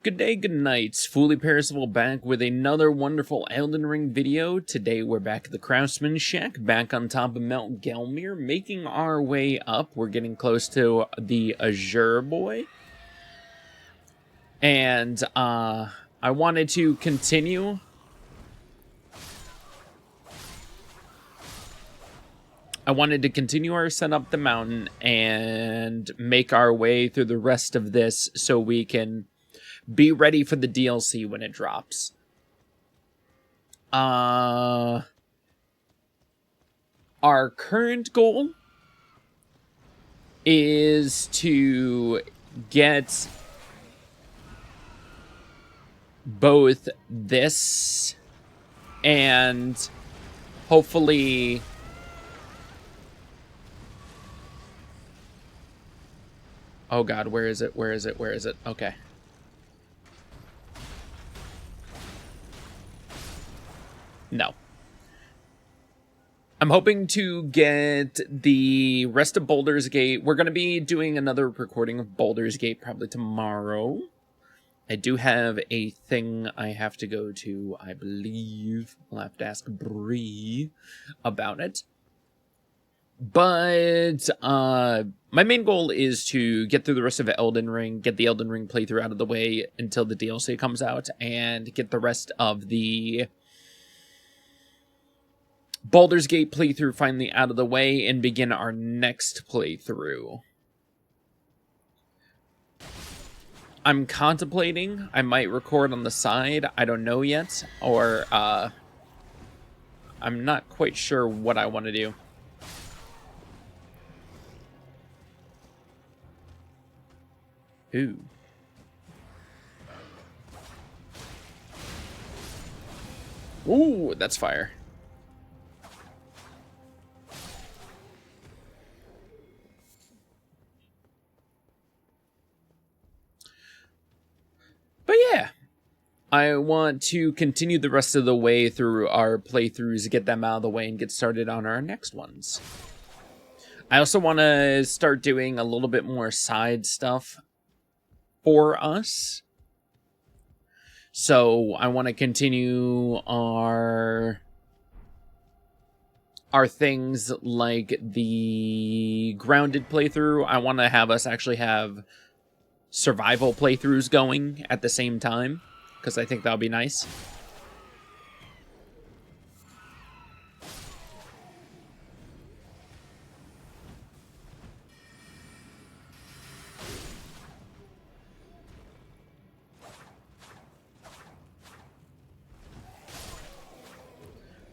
Good day, good night. Fully Perishable back with another wonderful Elden Ring video. Today we're back at the Craftsman Shack, back on top of Mount Gelmir, making our way up. We're getting close to the Azure Boy. And I wanted to continue our ascent up the mountain and make our way through the rest of this so we can be ready for the DLC when it drops. Our current goal is to get both this and hopefully oh god, where is it? Okay. No. I'm hoping to get the rest of Baldur's Gate. We're going to be doing another recording of Baldur's Gate probably tomorrow. I do have a thing I have to go to, I believe. I'll have to ask Bree about it. But my main goal is to get through the rest of Elden Ring, get the Elden Ring playthrough out of the way until the DLC comes out, and get the rest of the Baldur's Gate playthrough finally out of the way and begin our next playthrough. I'm contemplating I might record on the side. I don't know yet. Or I'm not quite sure what I want to do. Ooh. Ooh, that's fire. But yeah, I want to continue the rest of the way through our playthroughs, get them out of the way, and get started on our next ones. I also want to start doing a little bit more side stuff for us. So I want to continue our things like the grounded playthrough. I want to have us actually have survival playthroughs going at the same time, because I think that'll be nice.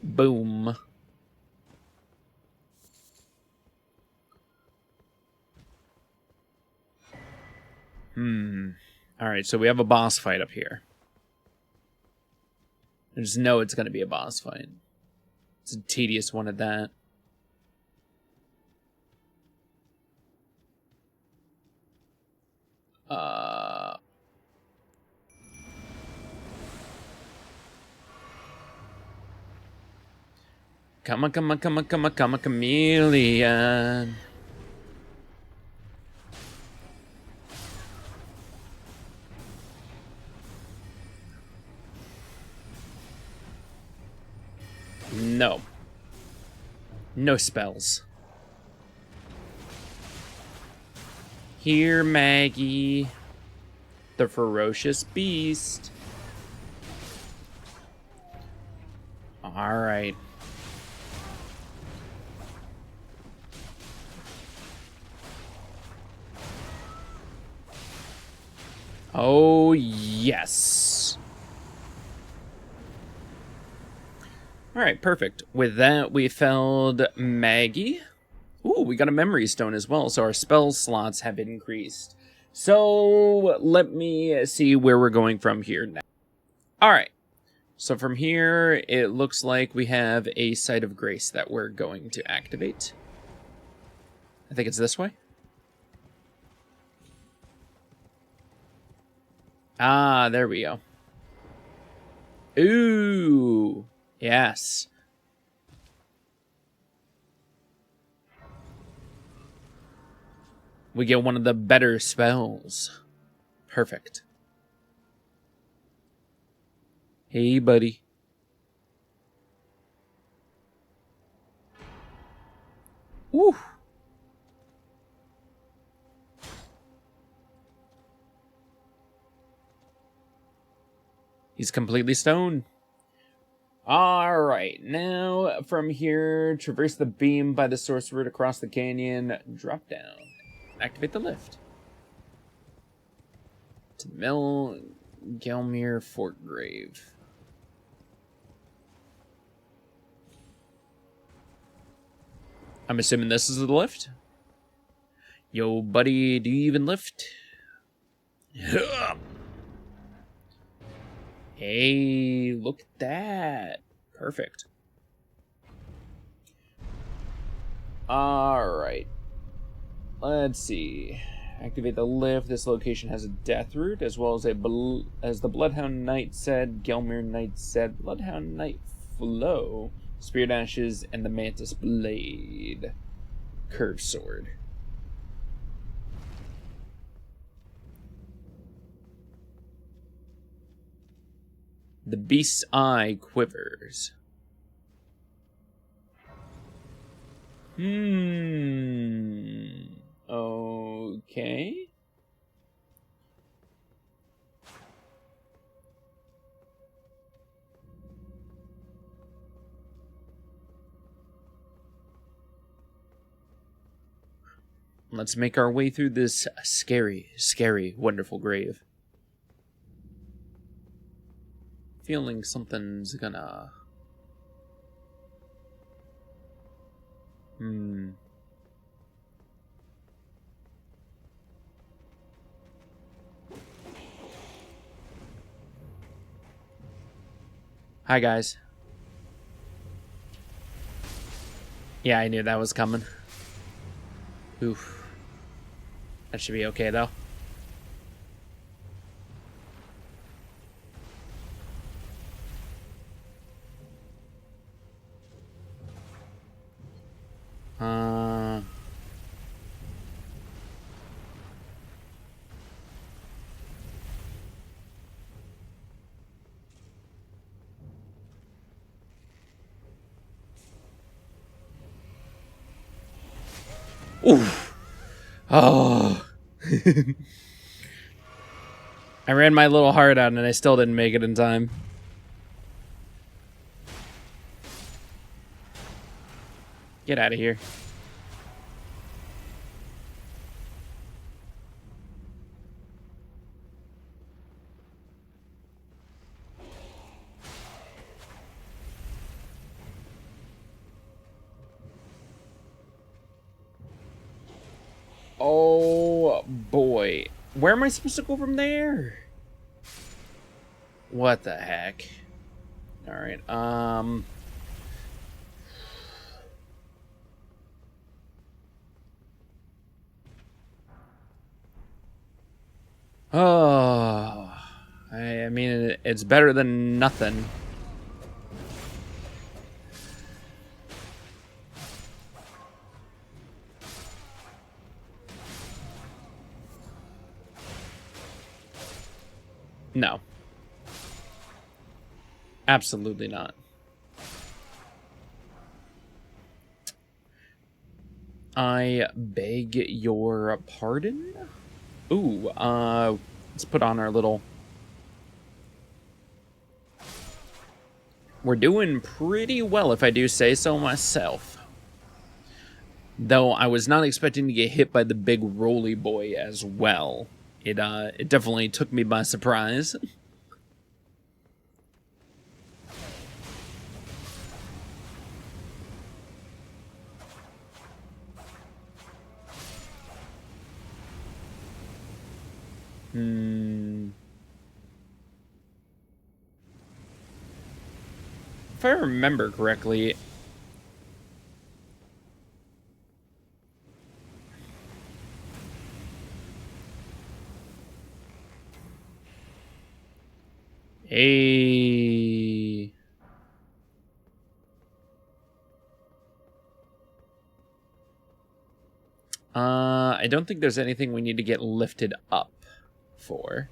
Boom. Alright, so we have a boss fight up here. I just know it's going to be a boss fight. It's a tedious one at that. Come on, chameleon. No. No spells. Here, Maggie. The ferocious beast. Alright. Oh, yes. Alright, perfect. With that, we felled Maggie. Ooh, we got a memory stone as well, so our spell slots have increased. So, let me see where we're going from here now. Alright, so from here, it looks like we have a Site of Grace that we're going to activate. I think it's this way. Ah, there we go. Ooh, yes. We get one of the better spells. Perfect. Hey, buddy. Woo. He's completely stoned. Alright, now from here, traverse the beam by the source route across the canyon, drop down, activate the lift. To the mill, Gelmir Fort Grave. I'm assuming this is the lift? Yo, buddy, do you even lift? Hey, look at that. Perfect. Alright. Let's see. Activate the lift. This location has a death route, as well as as the Bloodhound Knight said, Gelmir Knight said, Bloodhound Knight flow, Spirit Ashes, and the Mantis Blade. Curved sword. The Beast's Eye quivers. Okay. Let's make our way through this scary, scary, wonderful grave. Feeling something's gonna... Hi, guys. Yeah, I knew that was coming. Oof. That should be okay, though. Oof. Oh. I ran my little heart out and I still didn't make it in time. Get out of here. Oh boy. Where am I supposed to go from there? What the heck? Alright, oh, I mean, it's better than nothing. No. Absolutely not. I beg your pardon? Ooh, let's put on our little... We're doing pretty well, if I do say so myself. Though I was not expecting to get hit by the big roly boy as well. It definitely took me by surprise. If I remember correctly... Hey... I don't think there's anything we need to get lifted up for.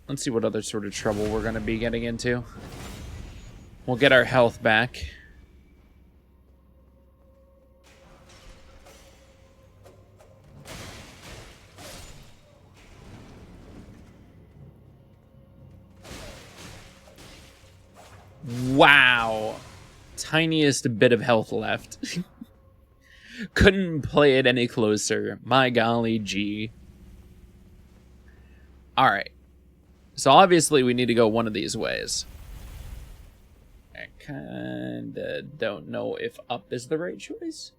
Let's see what other sort of trouble we're going to be getting into. We'll get our health back. Wow. Tiniest bit of health left. Couldn't play it any closer. My golly gee. Alright. So obviously we need to go one of these ways. I kinda don't know if up is the right choice.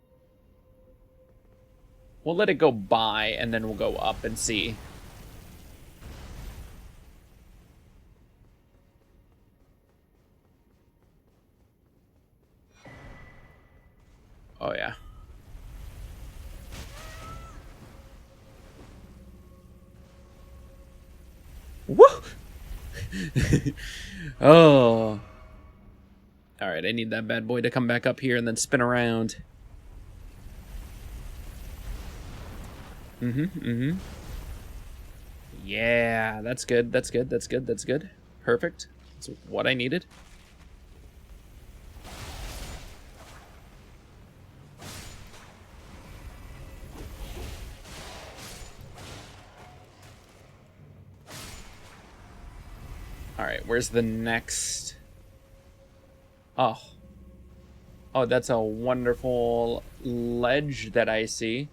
We'll let it go by and then we'll go up and see. Oh yeah. Woo! Oh. Alright, I need that bad boy to come back up here and then spin around. Yeah, that's good, that's good, that's good, that's good. Perfect. That's what I needed. Alright, where's the next... Oh. Oh, that's a wonderful ledge that I see.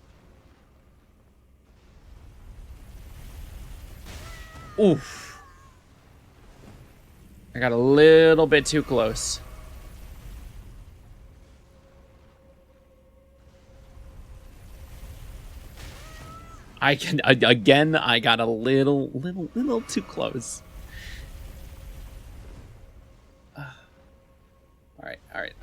Oof. I got a little bit too close. I got a little too close. All right.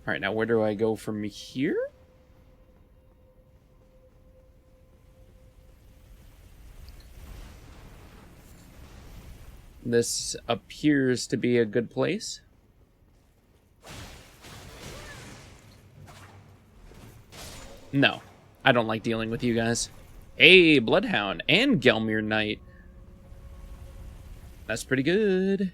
All right, now where do I go from here? This appears to be a good place. No, I don't like dealing with you guys. Hey, Bloodhound and Gelmir Knight. That's pretty good.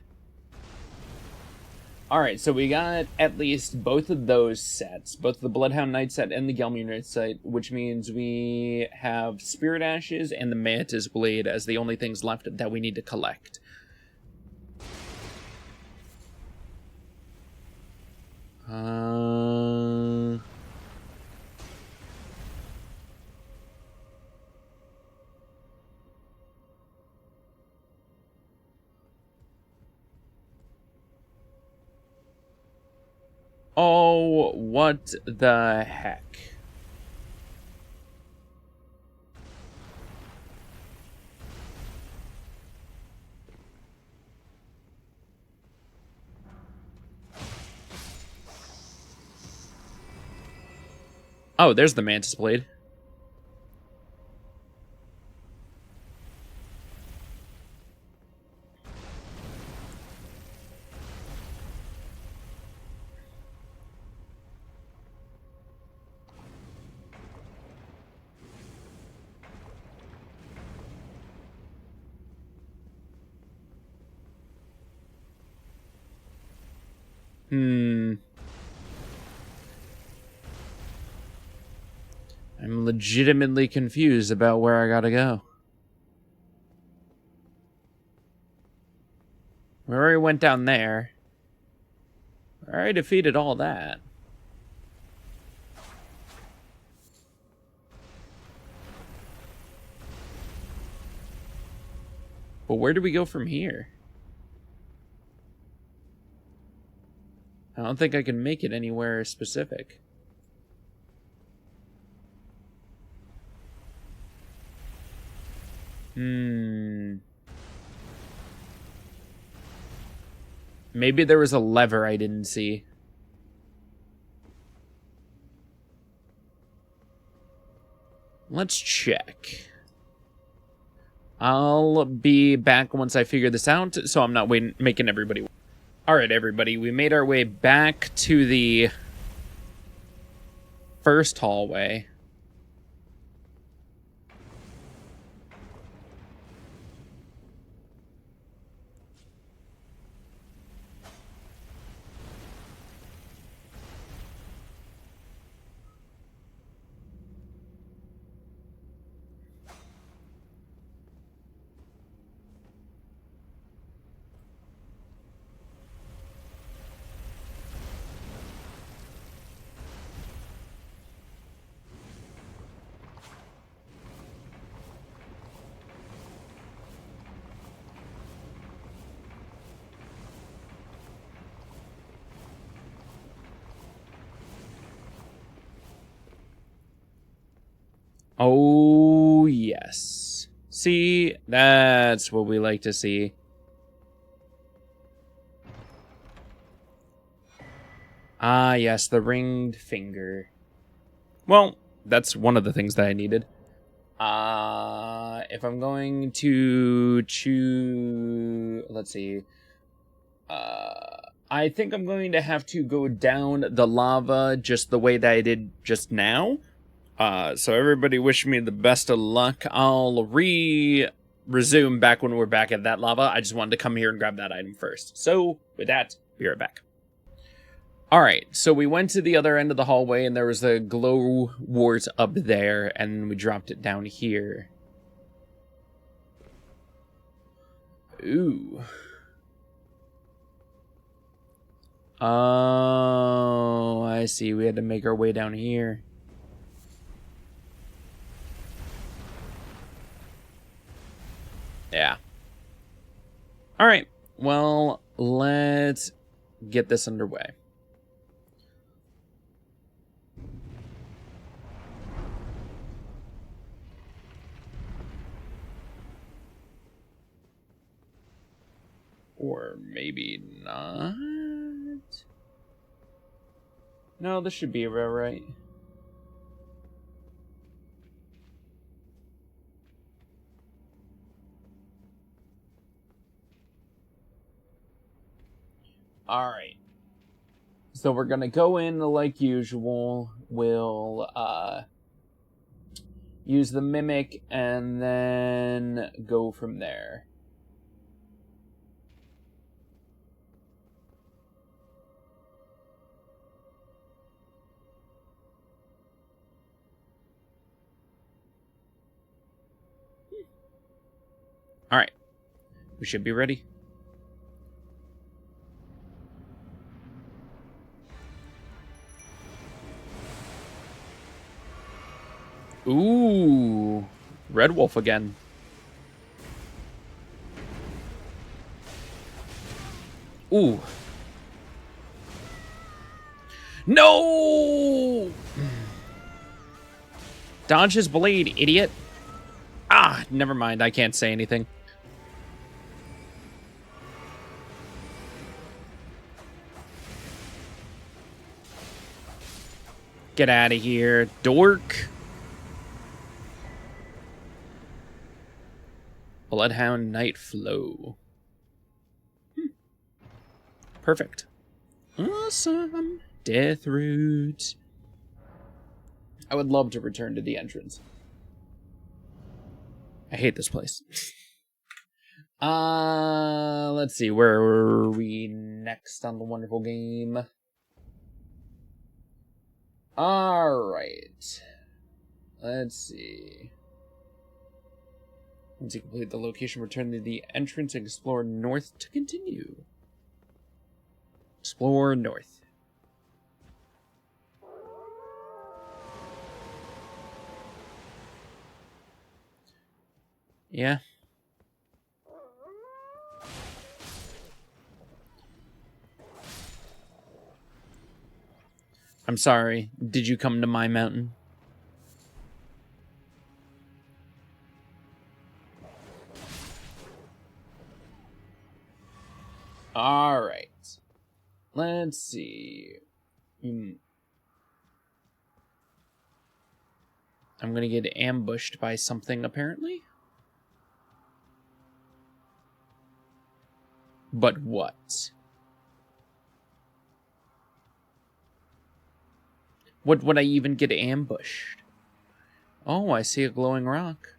Alright, so we got at least both of those sets. Both the Bloodhound Knight set and the Gelmir Knight set, which means we have Spirit Ashes and the Mantis Blade as the only things left that we need to collect. Oh, what the heck? Oh, there's the Mantis Blade. I'm legitimately confused about where I gotta go. We already went down there. I already defeated all that. But where do we go from here? I don't think I can make it anywhere specific. Maybe there was a lever I didn't see. Let's check. I'll be back once I figure this out, so I'm not making everybody... All right, everybody, we made our way back to the first hallway. Oh, yes. See, that's what we like to see. Ah, yes, the ringed finger. Well, that's one of the things that I needed. If I'm going to choose... Let's see. I think I'm going to have to go down the lava just the way that I did just now. So everybody wish me the best of luck. I'll resume back when we're back at that lava. I just wanted to come here and grab that item first. So, with that, be right back. Alright, so we went to the other end of the hallway, and there was a glow wart up there, and we dropped it down here. Ooh. Oh, I see. We had to make our way down here. Yeah. Alright, well, let's get this underway. Or maybe not. No, this should be about right. Alright. So we're gonna go in like usual. We'll use the mimic and then go from there. Alright. We should be ready. Ooh. Red Wolf again. Ooh. No! Dodge his blade, idiot. Ah, never mind. I can't say anything. Get out of here, dork. Bloodhound Night Flow. Perfect. Awesome. Death Root. I would love to return to the entrance. I hate this place. Let's see. Where are we next on the wonderful game? Alright. Let's see. Once you complete the location, return to the entrance and explore north to continue. Explore north. Yeah. I'm sorry. Did you come to my mountain? Alright. Let's see. I'm gonna get ambushed by something, apparently. But what? Would I even get ambushed? Oh, I see a glowing rock.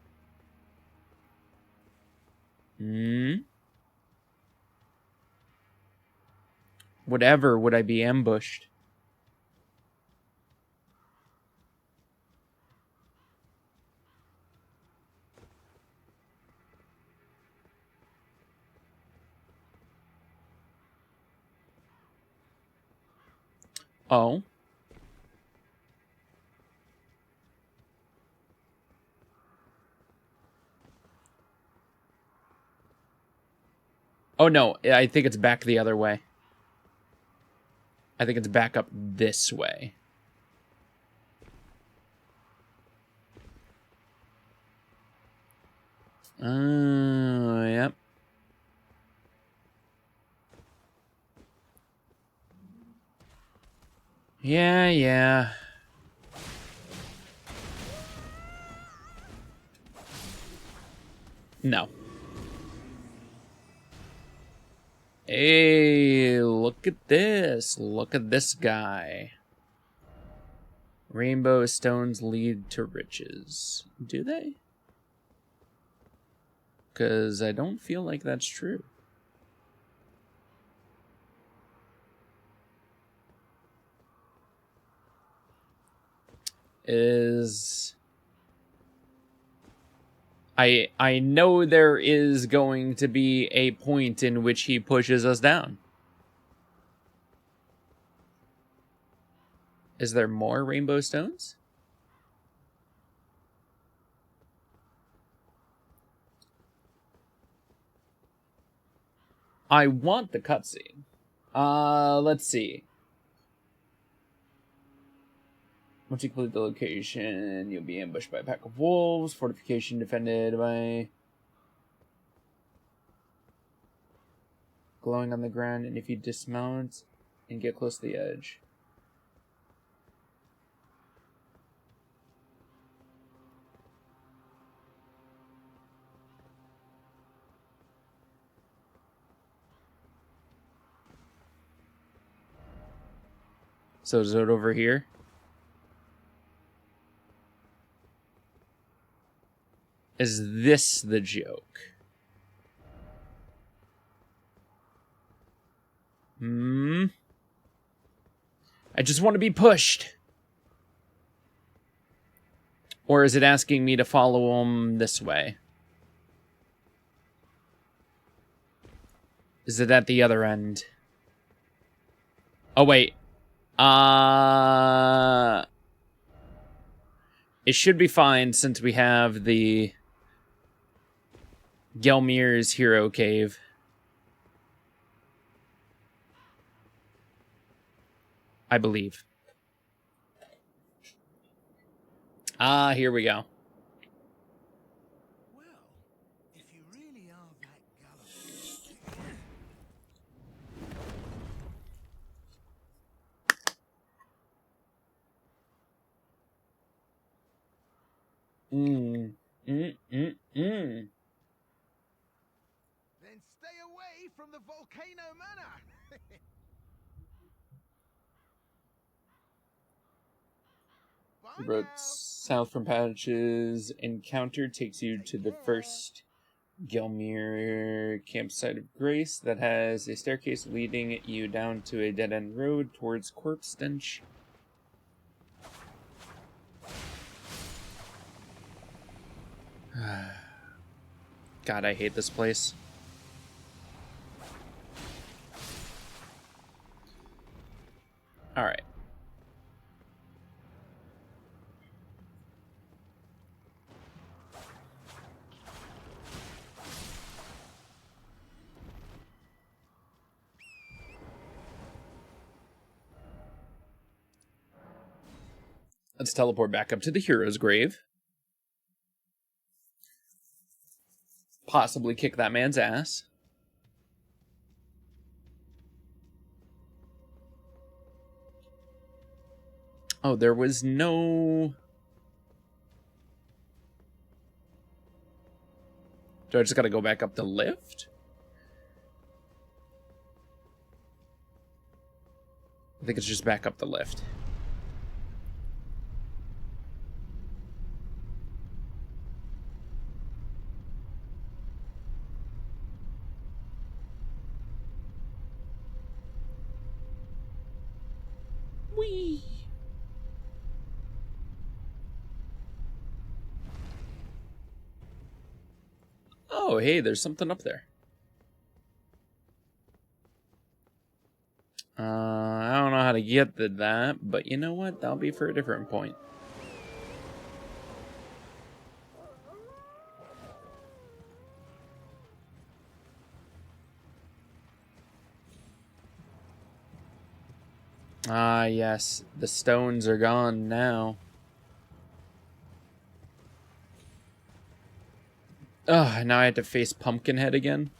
Whatever would I be ambushed? Oh. Oh no, I think it's back the other way. I think it's back up this way. Yep. Yeah. No. Hey, look at this. Look at this guy. Rainbow stones lead to riches. Do they? Because I don't feel like that's true. I know there is going to be a point in which he pushes us down. Is there more rainbow stones? I want the cutscene. Let's see. Once you complete the location, you'll be ambushed by a pack of wolves. Fortification defended by glowing on the ground, and if you dismount and get close to the edge. So is it over here? Is this the joke? I just want to be pushed. Or is it asking me to follow him this way? Is it at the other end? Oh, wait. It should be fine since we have the Gelmir's Hero Cave. I believe. Here we go. Well, if you really are that then stay away from the Volcano Manor. The road south from Patches encounter takes you to the first Gelmir campsite of Grace that has a staircase leading you down to a dead-end road towards corpse stench. God, I hate this place. All right. Let's teleport back up to the hero's grave. Possibly kick that man's ass. Oh, there was no... Do I just gotta go back up the lift? I think it's just back up the lift. Whee! Oh, hey, there's something up there. I don't know how to get to that, but you know what? That'll be for a different point. Ah, yes. The stones are gone now. Ugh, now I have to face Pumpkinhead again.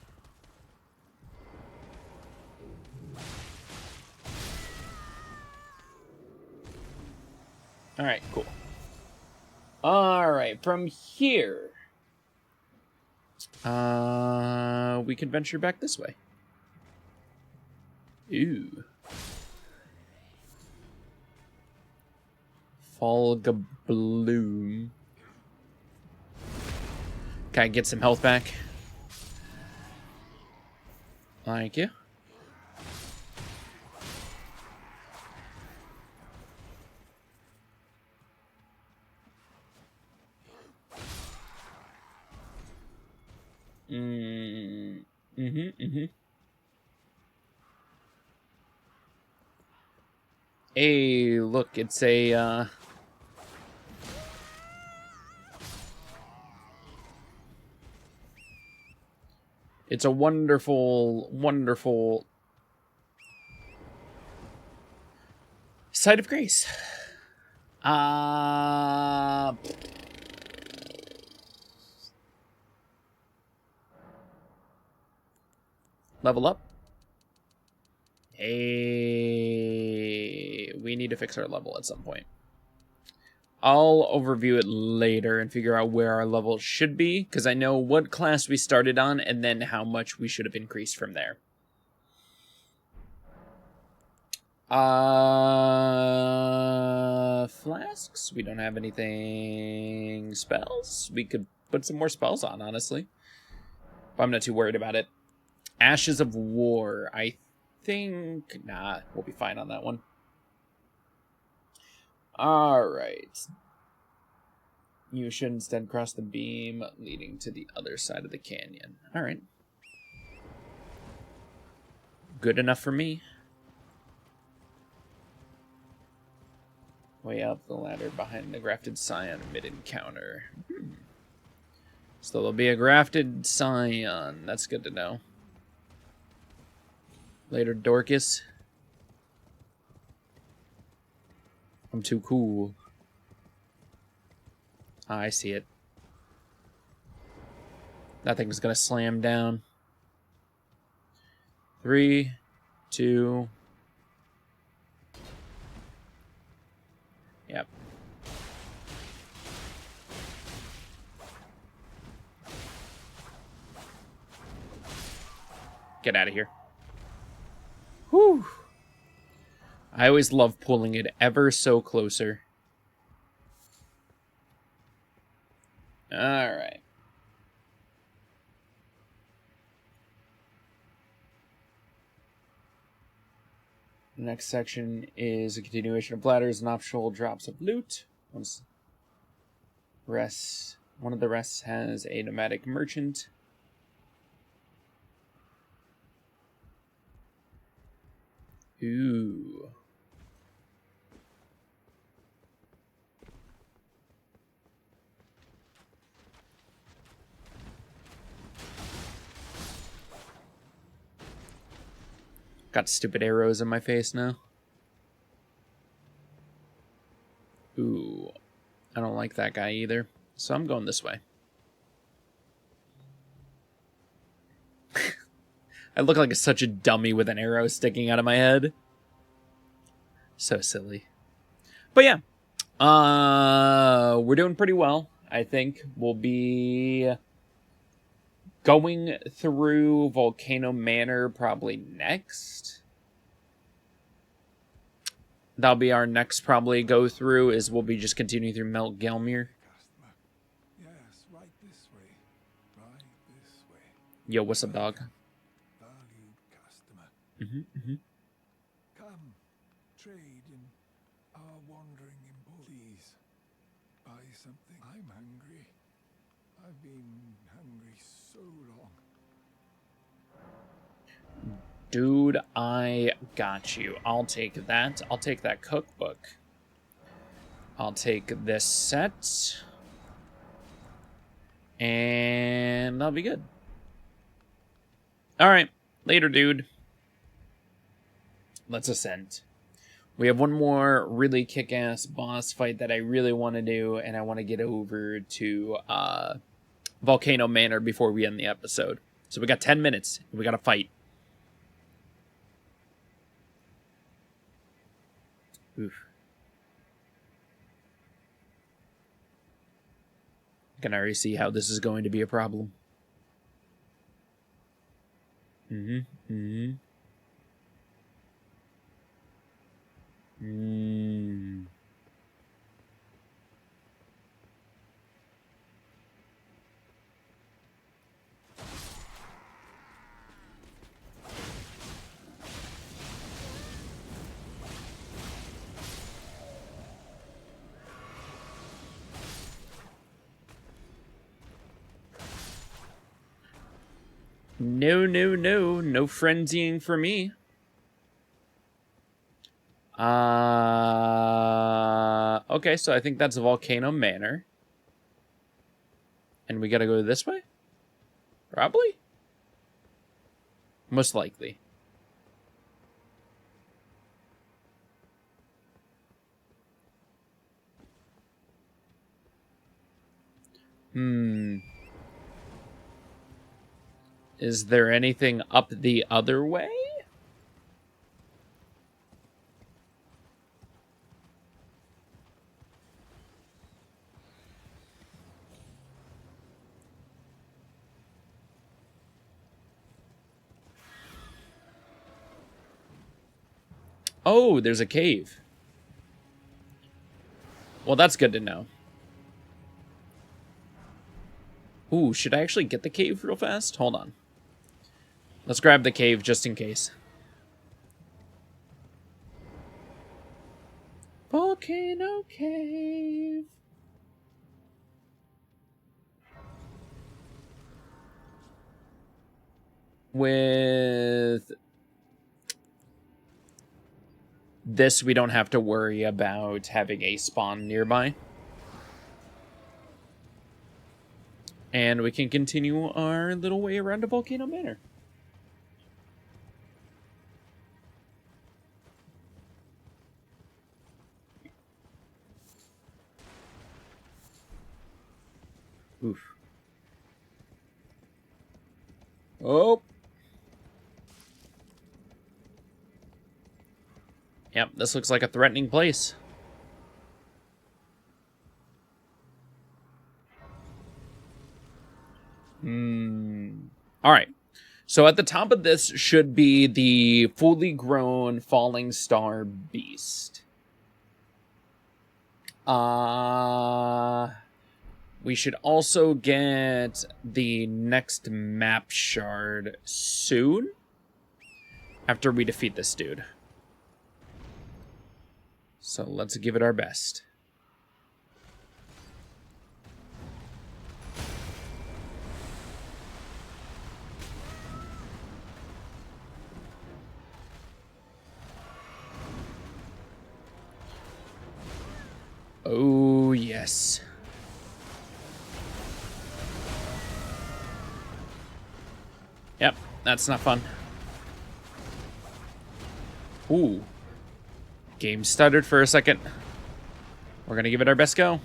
Alright, cool. Alright, from here, we can venture back this way. Ooh. Falgabloom. Can I get some health back? Thank you. Hey, look, it's a, it's a wonderful, wonderful site of grace. Level up. Hey, we need to fix our level at some point. I'll overview it later and figure out where our level should be, because I know what class we started on and then how much we should have increased from there. Flasks? We don't have anything. Spells? We could put some more spells on, honestly. But I'm not too worried about it. Ashes of War. I think... Nah, we'll be fine on that one. Alright. You should instead cross the beam leading to the other side of the canyon. Alright. Good enough for me. Way up the ladder behind the grafted scion mid-encounter. So there'll be a grafted scion. That's good to know. Later, Dorcas. I'm too cool. Ah, I see it. That thing's gonna slam down. 3, 2. Yep. Get out of here. Whew. I always love pulling it ever so closer. Alright. The next section is a continuation of bladders and optional drops of loot. One of the rests has a nomadic merchant. Ooh. Got stupid arrows in my face now. Ooh. I don't like that guy either. So I'm going this way. I look like such a dummy with an arrow sticking out of my head. So silly. But yeah. We're doing pretty well. I think we'll be going through Volcano Manor probably next. That'll be our next probably go through, is we'll be just continuing through Gelmir. Yes, right this way. Right this way. Yo, what's up, dog? Valued customer. Mm-hmm. Come, trade in wandering in. Please, buy something. I'm hungry. I've been hungry so long. Dude, I got you. I'll take that. I'll take that cookbook. I'll take this set. And I'll be good. Alright. Later, dude. Let's ascend. We have one more really kick-ass boss fight that I really want to do, and I want to get over to Volcano Manor before we end the episode. So we got 10 minutes. We got to fight. Oof. Can already see how this is going to be a problem. No, no, no. No frenzying for me. Okay, so I think that's Volcano Manor. And we gotta go this way? Probably? Most likely. Is there anything up the other way? Oh, there's a cave. Well, that's good to know. Ooh, should I actually get the cave real fast? Hold on. Let's grab the cave just in case. Volcano Cave. With this, we don't have to worry about having a spawn nearby. And we can continue our little way around to Volcano Manor. Oof. Oh. Yep, this looks like a threatening place. Alright. So at the top of this should be the fully grown falling star beast. We should also get the next map shard soon. After we defeat this dude. So let's give it our best. Oh, yes. Yep, that's not fun. Ooh. Game stuttered for a second. We're gonna give it our best go.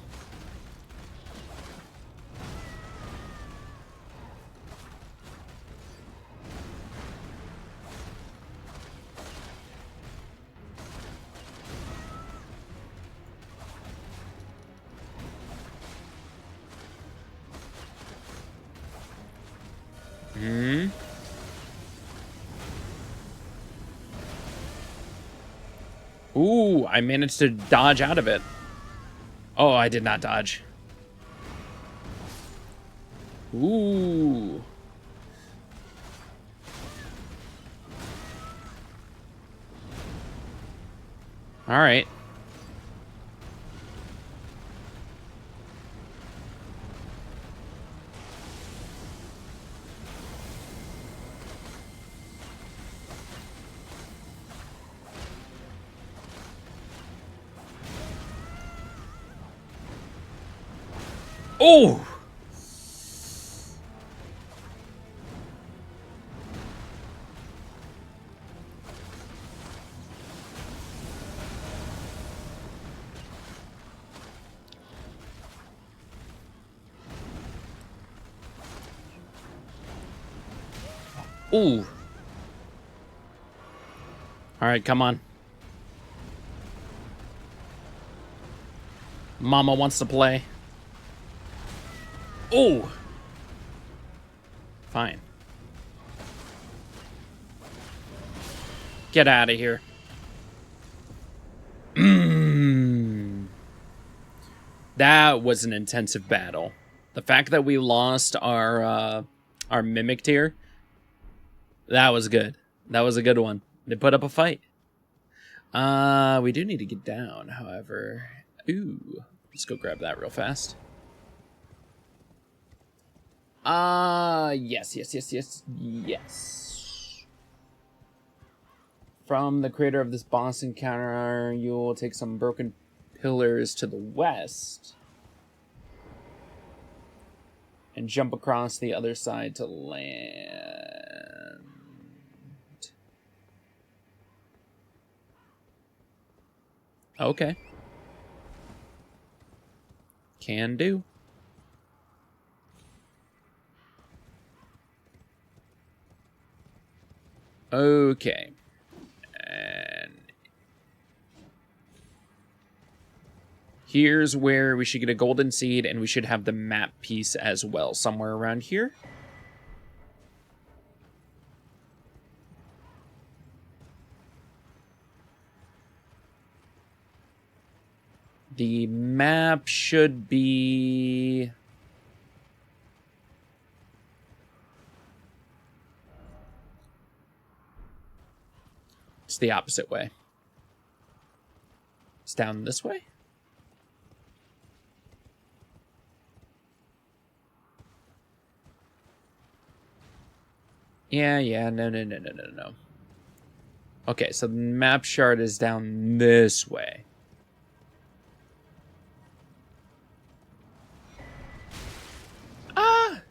Ooh, I managed to dodge out of it. Oh, I did not dodge. Ooh. All right. Oh! Ooh. All right, come on. Mama wants to play. Oh. Fine. Get out of here. That was an intensive battle. The fact that we lost our mimic tier, that was good. That was a good one. They put up a fight. We do need to get down, however. Ooh. Let's go grab that real fast. Yes. From the creator of this boss encounter, you will take some broken pillars to the west and jump across the other side to land. Okay. Can do. Okay. And here's where we should get a golden seed, and we should have the map piece as well, somewhere around here. The map should be... It's the opposite way. It's down this way? Yeah, no. Okay, so the map shard is down this way. Ah!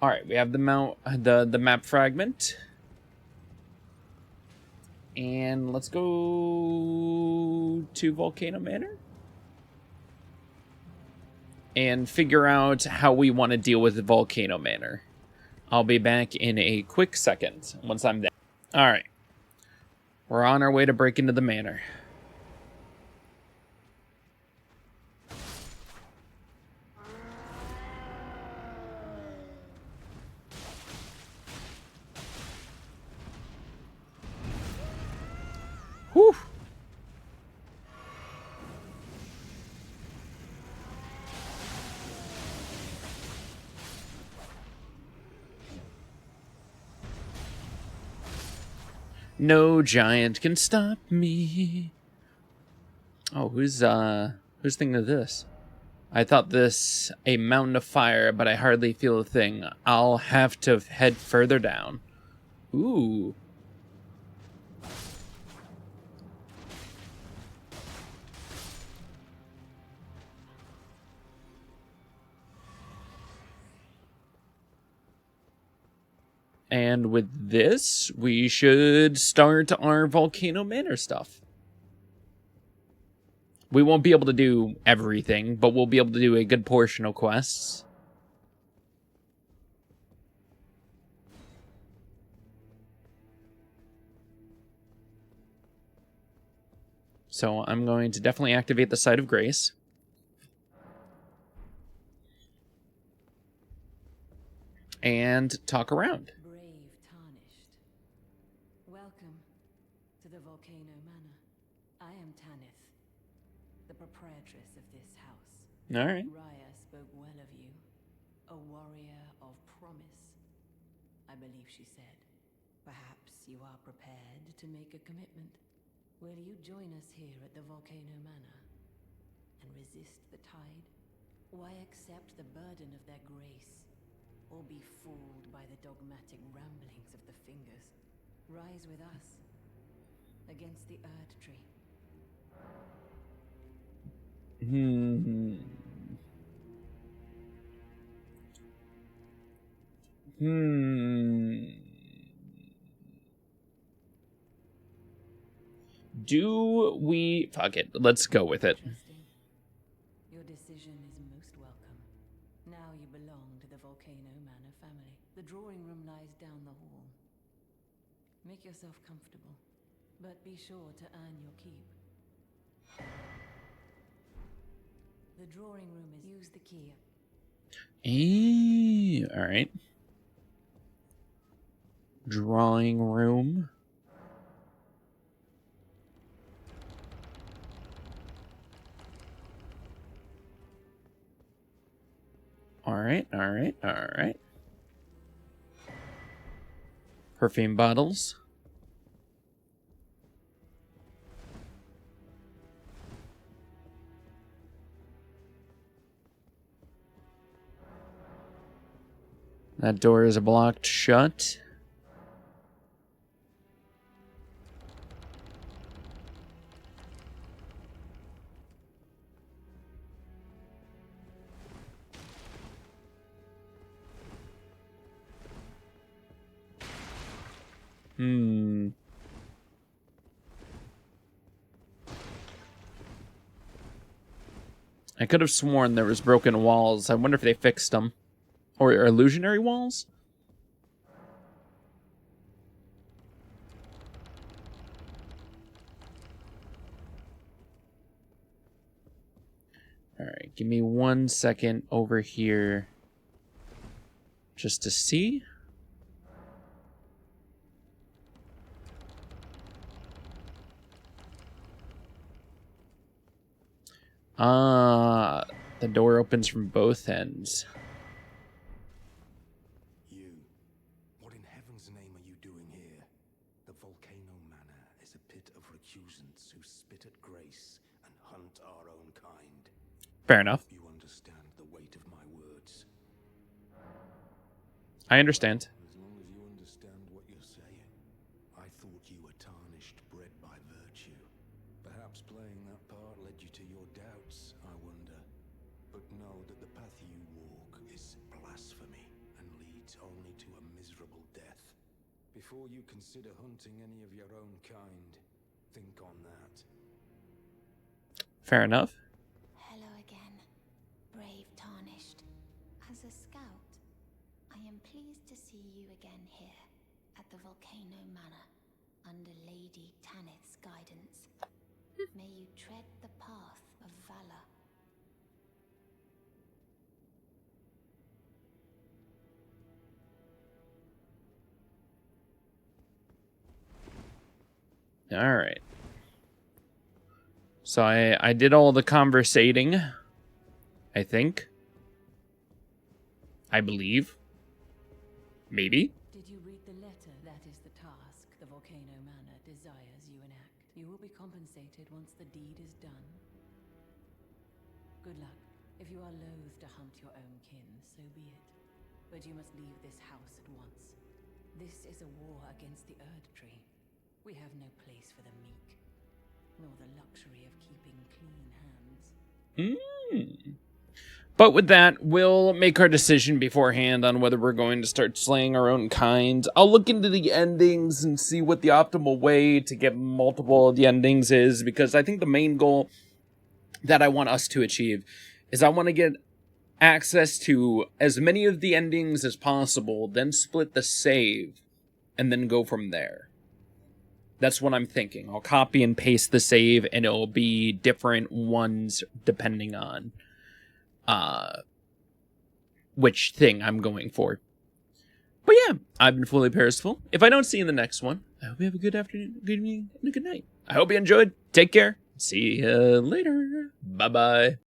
Alright, we have the map fragment. And let's go to Volcano Manor and figure out how we want to deal with Volcano Manor. I'll be back in a quick second once I'm there. All right. We're on our way to break into the manor. Whew. No giant can stop me. Oh, who's thinking of this? I thought this a mountain of fire, but I hardly feel a thing. I'll have to head further down. Ooh. And with this, we should start our Volcano Manor stuff. We won't be able to do everything, but we'll be able to do a good portion of quests. So I'm going to definitely activate the Site of Grace. And talk around. Brave Tarnished. Welcome to the Volcano Manor. I am Tanith, the proprietress of this house. All right. Raya spoke well of you, a warrior of promise, I believe she said. Perhaps you are prepared to make a commitment. Will you join us here at the Volcano Manor and resist the tide? Why accept the burden of their grace? Or be fooled by the dogmatic ramblings of the Fingers? Rise with us against the Erd Tree. Hmm. Do we... Fuck it. Let's go with it. Interesting. Your decision is most welcome. Now you belong to the Volcano Manor family. The drawing room lies down the hall. Make yourself comfortable, but be sure to earn your keep. The drawing room is... Use the key. All right. Drawing room. All right. Perfume bottles. That door is blocked shut. I could have sworn there was broken walls. I wonder if they fixed them. Or illusionary walls? Alright, give me 1 second over here. Just to see. The door opens from both ends. You. What in heaven's name are you doing here? The Volcano Manor is a pit of recusants who spit at grace and hunt our own kind. Fair enough. You understand the weight of my words. I understand. As long as you understand what you're saying. I thought you were tarnished, bred by virtue. Perhaps playing that part led you to your doubts, I wonder. But know that the path you walk is blasphemy and leads only to a miserable death. Before you consider hunting any of your own kind, think on that. Fair enough. Hello again, brave Tarnished. As a scout, I am pleased to see you again here at the Volcano Manor under Lady Tanith's guidance. May you tread the path of valor. All right. So I did all the conversating, I think. I believe. Maybe. Did you read the letter? That is the task the Volcano Manor desires you enact. You will be compensated once the deed is done. Good luck. If you are loath to hunt your own kin, so be it. But you must leave this house at once. This is a war against the Erd Tree. We have no place for the meek, nor the luxury of keeping clean hands. But with that, we'll make our decision beforehand on whether we're going to start slaying our own kind. I'll look into the endings and see what the optimal way to get multiple of the endings is, because I think the main goal that I want us to achieve is I want to get access to as many of the endings as possible, then split the save, and then go from there. That's what I'm thinking. I'll copy and paste the save, and it'll be different ones depending on which thing I'm going for. But yeah, I've been Fully Percival. If I don't see you in the next one, I hope you have a good afternoon, good evening, and a good night. I hope you enjoyed. Take care. See you later. Bye-bye.